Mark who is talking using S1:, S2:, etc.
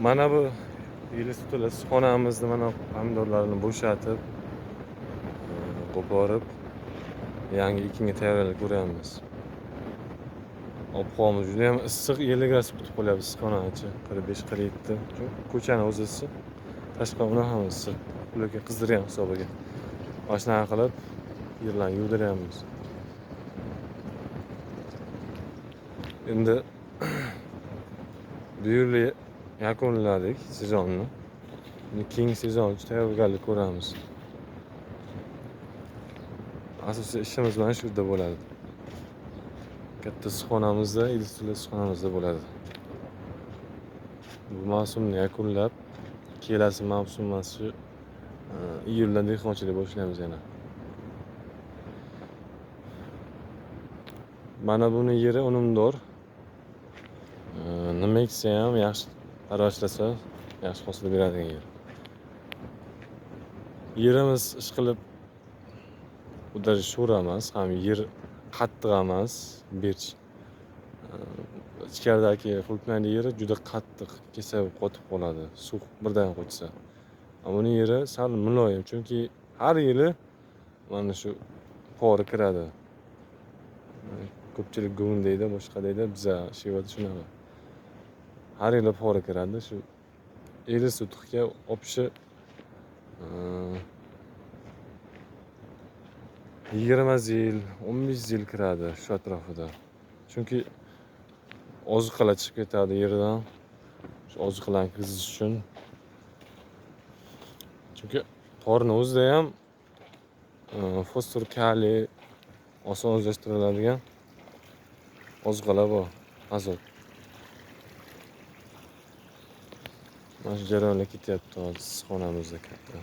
S1: Mana bu yili sutili issiqxonamizni mana pomidorlarni bo'shatib, qo'porib, yangi ekinga tayyorgarlik ko'ryapmiz. Ob-havomuz juda ham issiq, 50 gradus kutib qo'yapmiz issiqxonani ichi. 45-47. Ko'chani o'zi issiq. Tashqari unaqa ham issiq. Ularga qizdirgan hisobiga. Mana shunaqa qilib yerlarni yuvdiryapmiz. Endi bu yili yakunladik sezonni. Keyingi sezon uchun tayyorgarlik ko'ramiz. Asosiy ishimiz mana shu yerda bo'ladi. Katta issiqxonamizda, ilk issiqxonamizda bo'ladi. Bu mavsumni yakunlab, kelasi mavsum mana shu iyuldan dehqonchilik boshlaymiz yana. Mana buni yeri unumdor. Nima eksa ham yaxshi parvarishlasa, yaxshi hosil beradigan yer. Yerimiz ishqilib udari sho'ra emas, ham yer qattiq emas, berch. Ichkaridagi fulknali yeri juda qattiq, kesab qotib qoladi, suv birdan qo'ysa. Buni yeri sal muloyim, chunki har yili mana shu pora kiradi. Ko'pchilik guvin deydi, boshqa deydi, biza Shivada shunaqa. Har yili pora kiradi, shu 50 sotixga opishi 20 yil, 15 yil kiradi shu atrofida. Chunki oziqalar chiqib ketadi yerdan. Shu oziqalarni kirgizish uchun. Chunki porni o'zida ham fosfor, kaliy oson o'zlashtiriladigan oziqalar bor, azot. Mana shu jarayonlar ketyapti hozir issiqxonamizda katta.